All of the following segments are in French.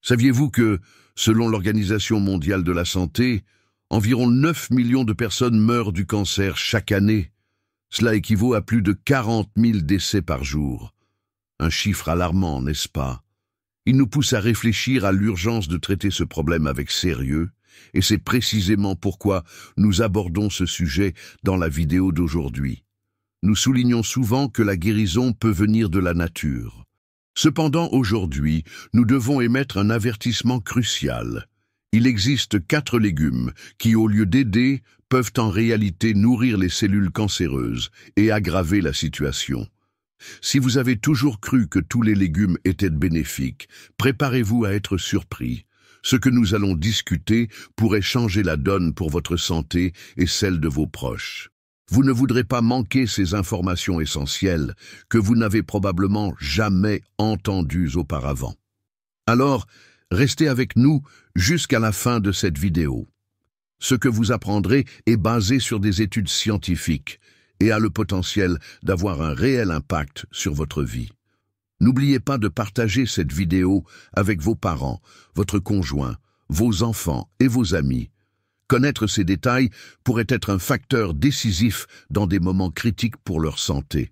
Saviez-vous que, selon l'Organisation mondiale de la santé, environ 9 millions de personnes meurent du cancer chaque année? Cela équivaut à plus de 40 000 décès par jour. Un chiffre alarmant, n'est-ce pas? Il nous pousse à réfléchir à l'urgence de traiter ce problème avec sérieux, et c'est précisément pourquoi nous abordons ce sujet dans la vidéo d'aujourd'hui. Nous soulignons souvent que la guérison peut venir de la nature. Cependant, aujourd'hui, nous devons émettre un avertissement crucial. Il existe 4 légumes qui, au lieu d'aider, peuvent en réalité nourrir les cellules cancéreuses et aggraver la situation. Si vous avez toujours cru que tous les légumes étaient bénéfiques, préparez-vous à être surpris. Ce que nous allons discuter pourrait changer la donne pour votre santé et celle de vos proches. Vous ne voudrez pas manquer ces informations essentielles que vous n'avez probablement jamais entendues auparavant. Alors, restez avec nous jusqu'à la fin de cette vidéo. Ce que vous apprendrez est basé sur des études scientifiques et a le potentiel d'avoir un réel impact sur votre vie. N'oubliez pas de partager cette vidéo avec vos parents, votre conjoint, vos enfants et vos amis. Connaître ces détails pourrait être un facteur décisif dans des moments critiques pour leur santé.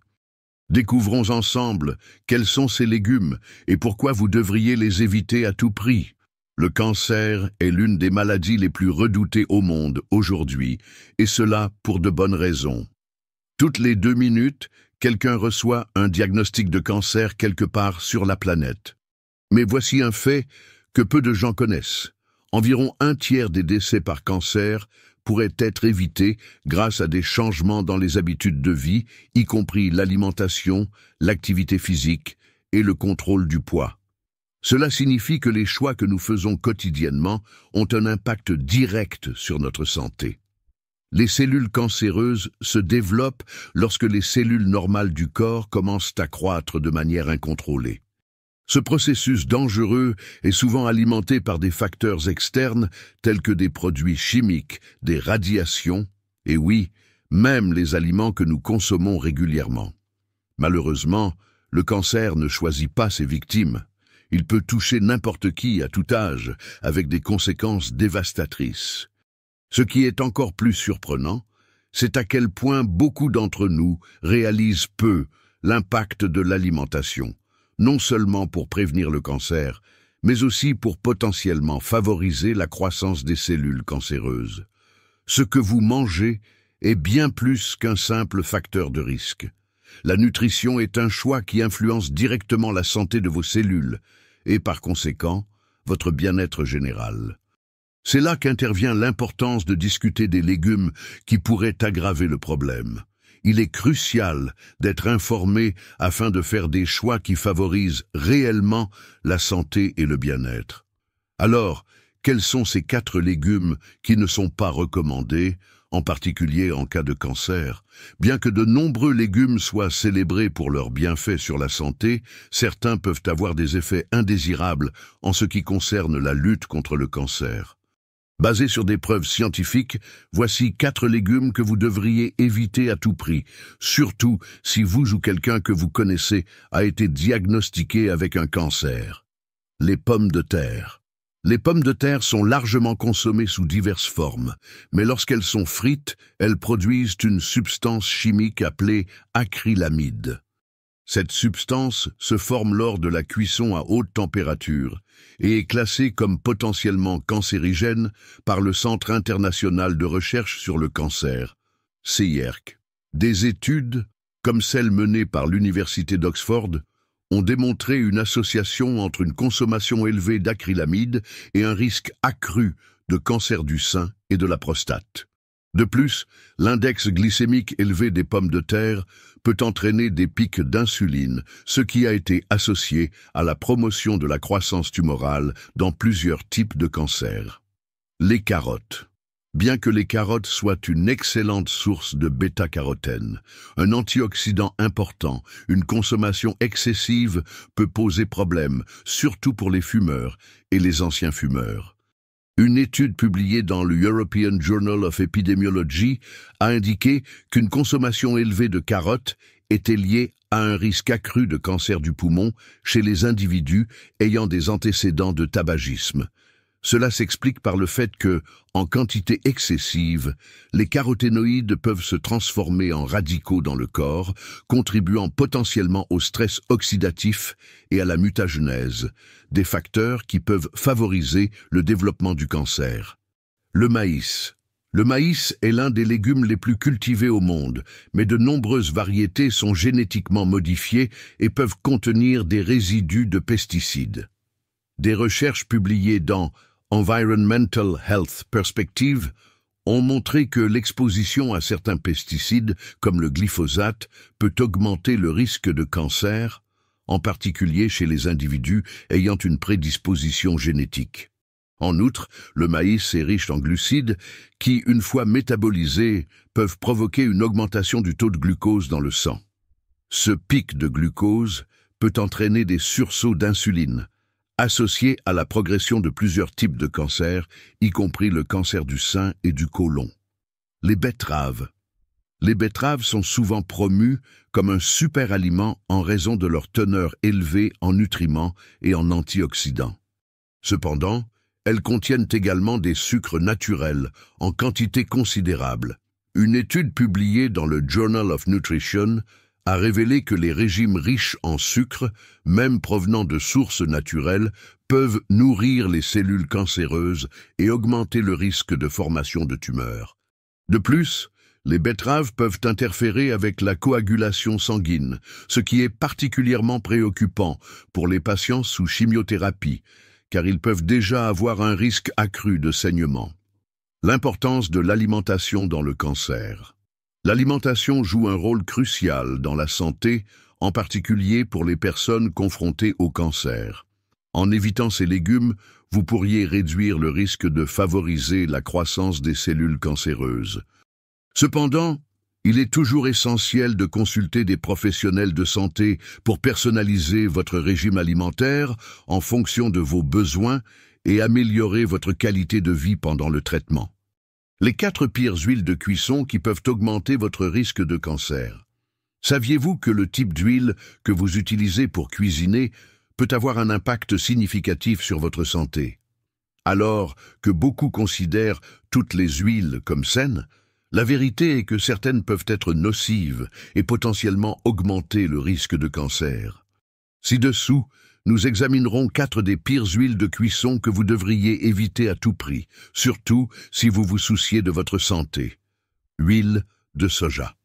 Découvrons ensemble quels sont ces légumes et pourquoi vous devriez les éviter à tout prix. Le cancer est l'une des maladies les plus redoutées au monde aujourd'hui, et cela pour de bonnes raisons. Toutes les 2 minutes, quelqu'un reçoit un diagnostic de cancer quelque part sur la planète. Mais voici un fait que peu de gens connaissent. Environ 1/3 des décès par cancer pourraient être évités grâce à des changements dans les habitudes de vie, y compris l'alimentation, l'activité physique et le contrôle du poids. Cela signifie que les choix que nous faisons quotidiennement ont un impact direct sur notre santé. Les cellules cancéreuses se développent lorsque les cellules normales du corps commencent à croître de manière incontrôlée. Ce processus dangereux est souvent alimenté par des facteurs externes tels que des produits chimiques, des radiations, et oui, même les aliments que nous consommons régulièrement. Malheureusement, le cancer ne choisit pas ses victimes. Il peut toucher n'importe qui à tout âge, avec des conséquences dévastatrices. Ce qui est encore plus surprenant, c'est à quel point beaucoup d'entre nous réalisent peu l'impact de l'alimentation, non seulement pour prévenir le cancer, mais aussi pour potentiellement favoriser la croissance des cellules cancéreuses. Ce que vous mangez est bien plus qu'un simple facteur de risque. La nutrition est un choix qui influence directement la santé de vos cellules et, par conséquent, votre bien-être général. C'est là qu'intervient l'importance de discuter des légumes qui pourraient aggraver le problème. Il est crucial d'être informé afin de faire des choix qui favorisent réellement la santé et le bien-être. Alors, quels sont ces 4 légumes qui ne sont pas recommandés, en particulier en cas de cancer? Bien que de nombreux légumes soient célébrés pour leurs bienfaits sur la santé, certains peuvent avoir des effets indésirables en ce qui concerne la lutte contre le cancer. Basés sur des preuves scientifiques, voici 4 légumes que vous devriez éviter à tout prix, surtout si vous ou quelqu'un que vous connaissez a été diagnostiqué avec un cancer. Les pommes de terre. Les pommes de terre sont largement consommées sous diverses formes, mais lorsqu'elles sont frites, elles produisent une substance chimique appelée acrylamide. Cette substance se forme lors de la cuisson à haute température et est classée comme potentiellement cancérigène par le Centre international de recherche sur le cancer, CIRC. Des études, comme celle menée par l'Université d'Oxford, ont démontré une association entre une consommation élevée d'acrylamide et un risque accru de cancer du sein et de la prostate. De plus, l'index glycémique élevé des pommes de terre peut entraîner des pics d'insuline, ce qui a été associé à la promotion de la croissance tumorale dans plusieurs types de cancers. Les carottes. Bien que les carottes soient une excellente source de bêta-carotène, un antioxydant important, une consommation excessive peut poser problème, surtout pour les fumeurs et les anciens fumeurs. Une étude publiée dans le European Journal of Epidemiology a indiqué qu'une consommation élevée de carottes était liée à un risque accru de cancer du poumon chez les individus ayant des antécédents de tabagisme. Cela s'explique par le fait que, en quantité excessive, les caroténoïdes peuvent se transformer en radicaux dans le corps, contribuant potentiellement au stress oxydatif et à la mutagenèse, des facteurs qui peuvent favoriser le développement du cancer. Le maïs. Le maïs est l'un des légumes les plus cultivés au monde, mais de nombreuses variétés sont génétiquement modifiées et peuvent contenir des résidus de pesticides. Des recherches publiées dans Environmental Health Perspective ont montré que l'exposition à certains pesticides, comme le glyphosate, peut augmenter le risque de cancer, en particulier chez les individus ayant une prédisposition génétique. En outre, le maïs est riche en glucides qui, une fois métabolisés, peuvent provoquer une augmentation du taux de glucose dans le sang. Ce pic de glucose peut entraîner des sursauts d'insuline, associés à la progression de plusieurs types de cancers, y compris le cancer du sein et du côlon. Les betteraves. Les betteraves sont souvent promues comme un super aliment en raison de leur teneur élevée en nutriments et en antioxydants. Cependant, elles contiennent également des sucres naturels en quantité considérable. Une étude publiée dans le Journal of Nutrition a révélé que les régimes riches en sucre, même provenant de sources naturelles, peuvent nourrir les cellules cancéreuses et augmenter le risque de formation de tumeurs. De plus, les betteraves peuvent interférer avec la coagulation sanguine, ce qui est particulièrement préoccupant pour les patients sous chimiothérapie, car ils peuvent déjà avoir un risque accru de saignement. L'importance de l'alimentation dans le cancer. L'alimentation joue un rôle crucial dans la santé, en particulier pour les personnes confrontées au cancer. En évitant ces légumes, vous pourriez réduire le risque de favoriser la croissance des cellules cancéreuses. Cependant, il est toujours essentiel de consulter des professionnels de santé pour personnaliser votre régime alimentaire en fonction de vos besoins et améliorer votre qualité de vie pendant le traitement. Les 4 pires huiles de cuisson qui peuvent augmenter votre risque de cancer. Saviez-vous que le type d'huile que vous utilisez pour cuisiner peut avoir un impact significatif sur votre santé? Alors que beaucoup considèrent toutes les huiles comme saines, la vérité est que certaines peuvent être nocives et potentiellement augmenter le risque de cancer. Ci-dessous, nous examinerons 4 des pires huiles de cuisson que vous devriez éviter à tout prix, surtout si vous vous souciez de votre santé. Huile de soja.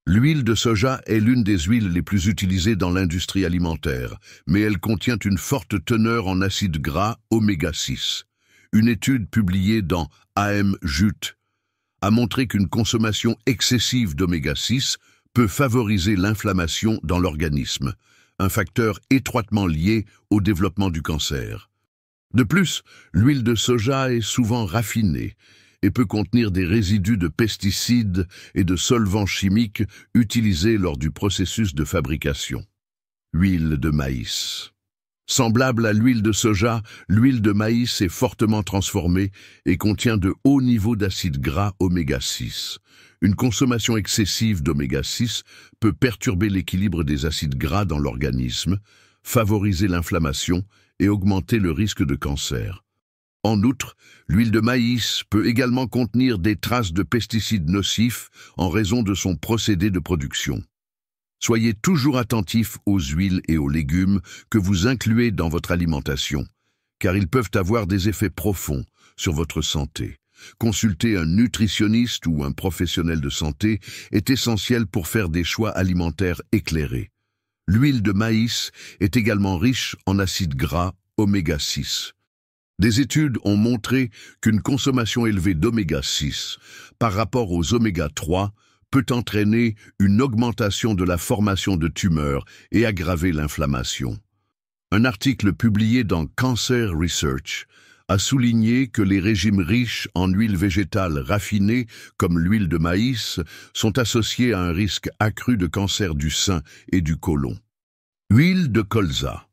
L'huile de soja est l'une des huiles les plus utilisées dans l'industrie alimentaire, mais elle contient une forte teneur en acides gras oméga 6. Une étude publiée dans AM Jute a montré qu'une consommation excessive d'oméga 6 peut favoriser l'inflammation dans l'organisme, un facteur étroitement lié au développement du cancer. De plus, l'huile de soja est souvent raffinée et peut contenir des résidus de pesticides et de solvants chimiques utilisés lors du processus de fabrication. Huile de maïs. Semblable à l'huile de soja, l'huile de maïs est fortement transformée et contient de hauts niveaux d'acides gras oméga 6. Une consommation excessive d'oméga 6 peut perturber l'équilibre des acides gras dans l'organisme, favoriser l'inflammation et augmenter le risque de cancer. En outre, l'huile de maïs peut également contenir des traces de pesticides nocifs en raison de son procédé de production. Soyez toujours attentifs aux huiles et aux légumes que vous incluez dans votre alimentation, car ils peuvent avoir des effets profonds sur votre santé. Consulter un nutritionniste ou un professionnel de santé est essentiel pour faire des choix alimentaires éclairés. L'huile de maïs est également riche en acides gras oméga 6. Des études ont montré qu'une consommation élevée d'oméga 6 par rapport aux oméga 3 peut entraîner une augmentation de la formation de tumeurs et aggraver l'inflammation. Un article publié dans Cancer Research a souligné que les régimes riches en huile végétale raffinée, comme l'huile de maïs, sont associés à un risque accru de cancer du sein et du côlon. Huile de colza.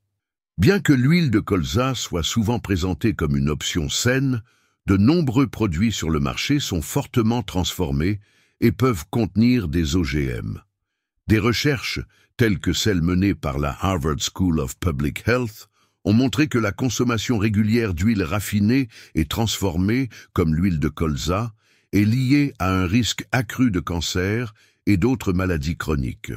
Bien que l'huile de colza soit souvent présentée comme une option saine, de nombreux produits sur le marché sont fortement transformés et peuvent contenir des OGM. Des recherches, telles que celles menées par la Harvard School of Public Health, ont montré que la consommation régulière d'huiles raffinées et transformées, comme l'huile de colza, est liée à un risque accru de cancer et d'autres maladies chroniques.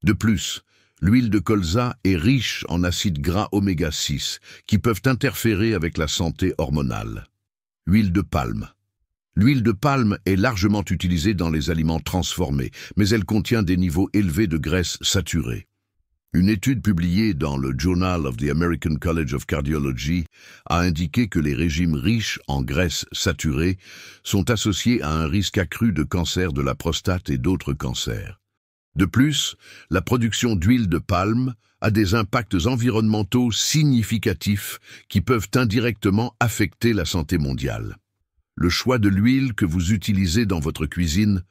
De plus, l'huile de colza est riche en acides gras oméga 6 qui peuvent interférer avec la santé hormonale. Huile de palme. L'huile de palme est largement utilisée dans les aliments transformés, mais elle contient des niveaux élevés de graisses saturées. Une étude publiée dans le Journal of the American College of Cardiology a indiqué que les régimes riches en graisses saturées sont associés à un risque accru de cancer de la prostate et d'autres cancers. De plus, la production d'huile de palme a des impacts environnementaux significatifs qui peuvent indirectement affecter la santé mondiale. Le choix de l'huile que vous utilisez dans votre cuisine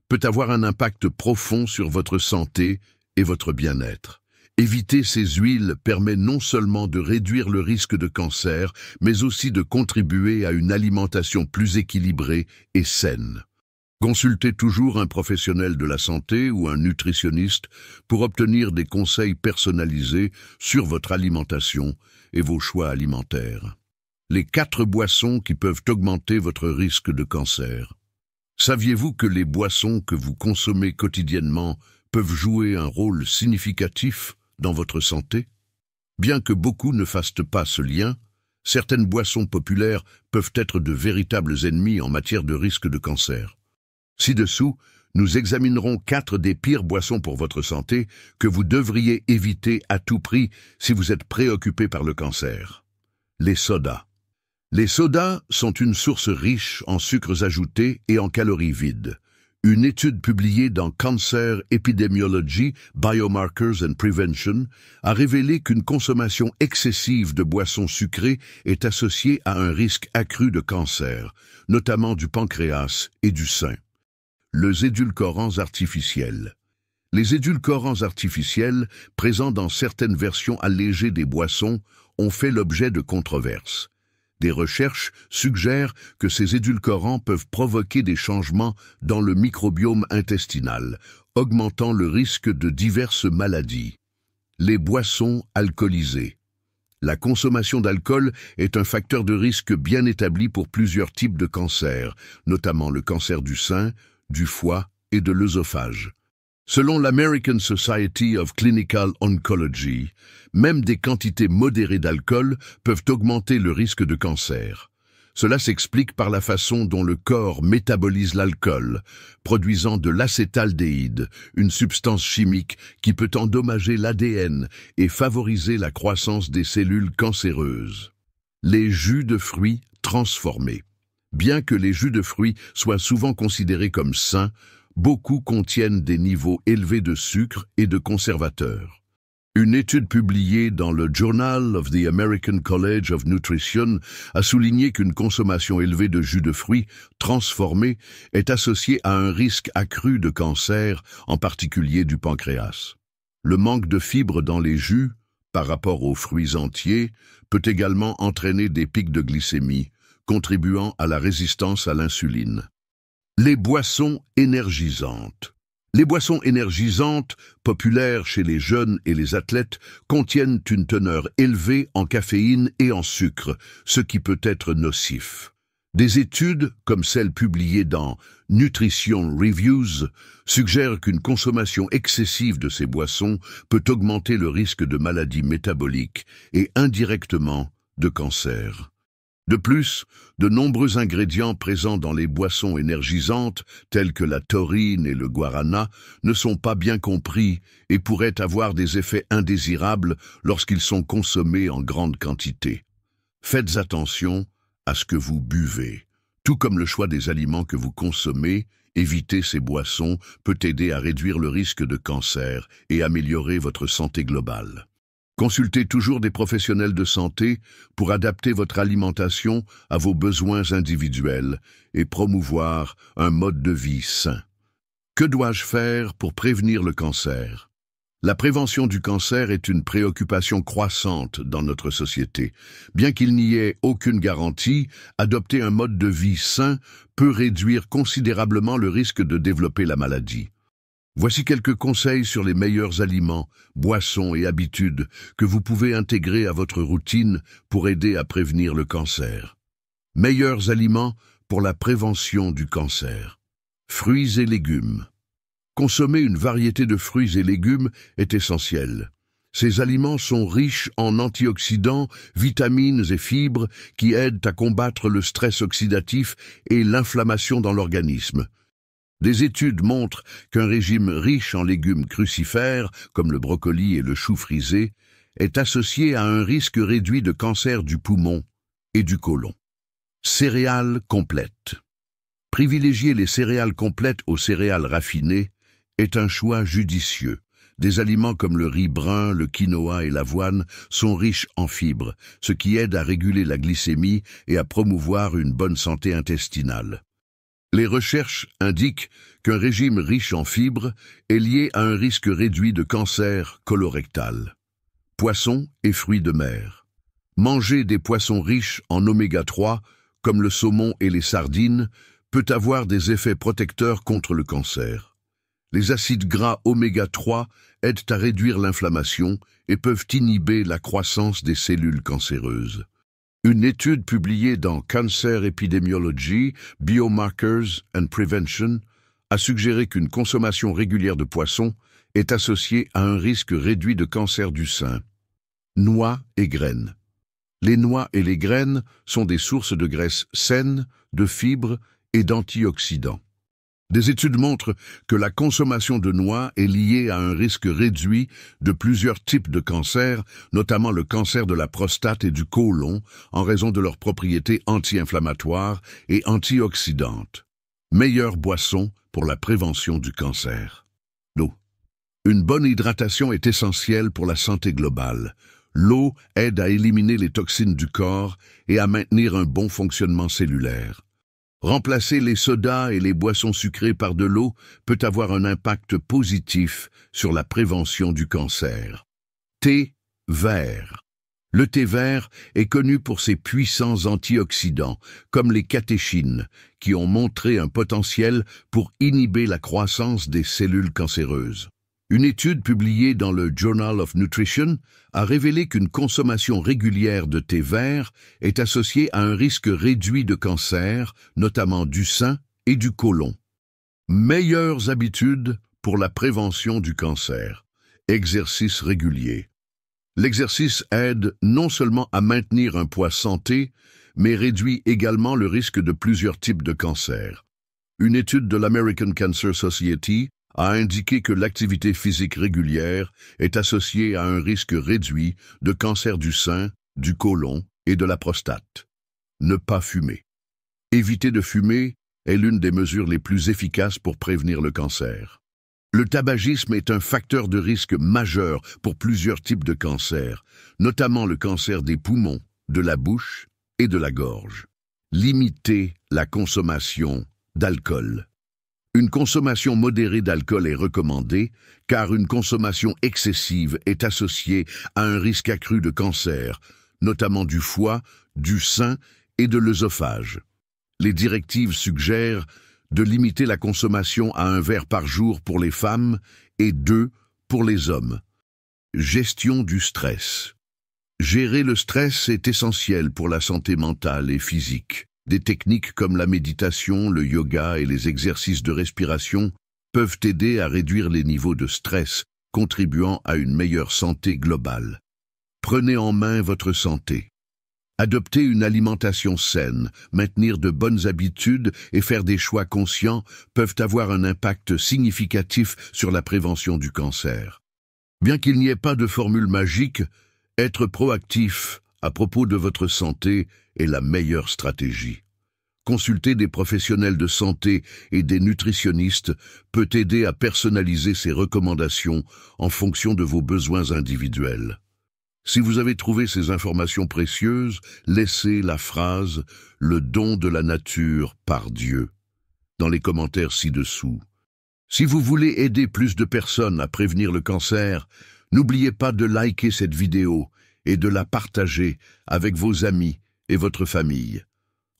peut avoir un impact profond sur votre santé et votre bien-être. Éviter ces huiles permet non seulement de réduire le risque de cancer, mais aussi de contribuer à une alimentation plus équilibrée et saine. Consultez toujours un professionnel de la santé ou un nutritionniste pour obtenir des conseils personnalisés sur votre alimentation et vos choix alimentaires. Les 4 boissons qui peuvent augmenter votre risque de cancer. Saviez-vous que les boissons que vous consommez quotidiennement peuvent jouer un rôle significatif dans votre santé? Bien que beaucoup ne fassent pas ce lien, certaines boissons populaires peuvent être de véritables ennemis en matière de risque de cancer. Ci-dessous, nous examinerons 4 des pires boissons pour votre santé que vous devriez éviter à tout prix si vous êtes préoccupé par le cancer. Les sodas. Les sodas sont une source riche en sucres ajoutés et en calories vides. Une étude publiée dans Cancer Epidemiology, Biomarkers and Prevention a révélé qu'une consommation excessive de boissons sucrées est associée à un risque accru de cancer, notamment du pancréas et du sein. Les édulcorants artificiels. Les édulcorants artificiels, présents dans certaines versions allégées des boissons, ont fait l'objet de controverses. Des recherches suggèrent que ces édulcorants peuvent provoquer des changements dans le microbiome intestinal, augmentant le risque de diverses maladies. Les boissons alcoolisées. La consommation d'alcool est un facteur de risque bien établi pour plusieurs types de cancers, notamment le cancer du sein, du foie et de l'œsophage. Selon l'American Society of Clinical Oncology, même des quantités modérées d'alcool peuvent augmenter le risque de cancer. Cela s'explique par la façon dont le corps métabolise l'alcool, produisant de l'acétaldéhyde, une substance chimique qui peut endommager l'ADN et favoriser la croissance des cellules cancéreuses. Les jus de fruits transformés. Bien que les jus de fruits soient souvent considérés comme sains, beaucoup contiennent des niveaux élevés de sucre et de conservateurs. Une étude publiée dans le Journal of the American College of Nutrition a souligné qu'une consommation élevée de jus de fruits transformés est associée à un risque accru de cancer, en particulier du pancréas. Le manque de fibres dans les jus, par rapport aux fruits entiers, peut également entraîner des pics de glycémie, contribuant à la résistance à l'insuline. Les boissons énergisantes. Les boissons énergisantes, populaires chez les jeunes et les athlètes, contiennent une teneur élevée en caféine et en sucre, ce qui peut être nocif. Des études, comme celle publiée dans Nutrition Reviews, suggèrent qu'une consommation excessive de ces boissons peut augmenter le risque de maladies métaboliques et indirectement de cancer. De plus, de nombreux ingrédients présents dans les boissons énergisantes, tels que la taurine et le guarana, ne sont pas bien compris et pourraient avoir des effets indésirables lorsqu'ils sont consommés en grande quantité. Faites attention à ce que vous buvez. Tout comme le choix des aliments que vous consommez, éviter ces boissons peut aider à réduire le risque de cancer et améliorer votre santé globale. Consultez toujours des professionnels de santé pour adapter votre alimentation à vos besoins individuels et promouvoir un mode de vie sain. Que dois-je faire pour prévenir le cancer? La prévention du cancer est une préoccupation croissante dans notre société. Bien qu'il n'y ait aucune garantie, adopter un mode de vie sain peut réduire considérablement le risque de développer la maladie. Voici quelques conseils sur les meilleurs aliments, boissons et habitudes que vous pouvez intégrer à votre routine pour aider à prévenir le cancer. Meilleurs aliments pour la prévention du cancer. Fruits et légumes. Consommer une variété de fruits et légumes est essentiel. Ces aliments sont riches en antioxydants, vitamines et fibres qui aident à combattre le stress oxydatif et l'inflammation dans l'organisme. Des études montrent qu'un régime riche en légumes crucifères, comme le brocoli et le chou frisé, est associé à un risque réduit de cancer du poumon et du côlon. Céréales complètes. Privilégier les céréales complètes aux céréales raffinées est un choix judicieux. Des aliments comme le riz brun, le quinoa et l'avoine sont riches en fibres, ce qui aide à réguler la glycémie et à promouvoir une bonne santé intestinale. Les recherches indiquent qu'un régime riche en fibres est lié à un risque réduit de cancer colorectal. Poissons et fruits de mer. Manger des poissons riches en oméga 3, comme le saumon et les sardines, peut avoir des effets protecteurs contre le cancer. Les acides gras oméga 3 aident à réduire l'inflammation et peuvent inhiber la croissance des cellules cancéreuses. Une étude publiée dans Cancer Epidemiology, Biomarkers and Prevention a suggéré qu'une consommation régulière de poissons est associée à un risque réduit de cancer du sein. Noix et graines. Les noix et les graines sont des sources de graisses saines, de fibres et d'antioxydants. Des études montrent que la consommation de noix est liée à un risque réduit de plusieurs types de cancers, notamment le cancer de la prostate et du côlon, en raison de leurs propriétés anti-inflammatoires et antioxydantes. Meilleure boisson pour la prévention du cancer. L'eau. Une bonne hydratation est essentielle pour la santé globale. L'eau aide à éliminer les toxines du corps et à maintenir un bon fonctionnement cellulaire. Remplacer les sodas et les boissons sucrées par de l'eau peut avoir un impact positif sur la prévention du cancer. Thé vert. Le thé vert est connu pour ses puissants antioxydants, comme les catéchines, qui ont montré un potentiel pour inhiber la croissance des cellules cancéreuses. Une étude publiée dans le Journal of Nutrition a révélé qu'une consommation régulière de thé vert est associée à un risque réduit de cancer, notamment du sein et du côlon. Meilleures habitudes pour la prévention du cancer. Exercice régulier. L'exercice aide non seulement à maintenir un poids santé, mais réduit également le risque de plusieurs types de cancers. Une étude de l'American Cancer Society a indiqué que l'activité physique régulière est associée à un risque réduit de cancer du sein, du côlon et de la prostate. Ne pas fumer. Éviter de fumer est l'une des mesures les plus efficaces pour prévenir le cancer. Le tabagisme est un facteur de risque majeur pour plusieurs types de cancers, notamment le cancer des poumons, de la bouche et de la gorge. Limiter la consommation d'alcool. Une consommation modérée d'alcool est recommandée, car une consommation excessive est associée à un risque accru de cancer, notamment du foie, du sein et de l'œsophage. Les directives suggèrent de limiter la consommation à 1 verre par jour pour les femmes et 2 pour les hommes. Gestion du stress. Gérer le stress est essentiel pour la santé mentale et physique. Des techniques comme la méditation, le yoga et les exercices de respiration peuvent aider à réduire les niveaux de stress, contribuant à une meilleure santé globale. Prenez en main votre santé. Adopter une alimentation saine, maintenir de bonnes habitudes et faire des choix conscients peuvent avoir un impact significatif sur la prévention du cancer. Bien qu'il n'y ait pas de formule magique, être proactif à propos de votre santé est la meilleure stratégie. Consulter des professionnels de santé et des nutritionnistes peut aider à personnaliser ces recommandations en fonction de vos besoins individuels. Si vous avez trouvé ces informations précieuses, laissez la phrase « le don de la nature par Dieu » dans les commentaires ci-dessous. Si vous voulez aider plus de personnes à prévenir le cancer, n'oubliez pas de liker cette vidéo et de la partager avec vos amis et votre famille.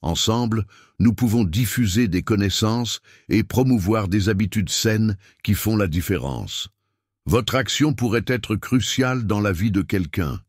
Ensemble, nous pouvons diffuser des connaissances et promouvoir des habitudes saines qui font la différence. Votre action pourrait être cruciale dans la vie de quelqu'un.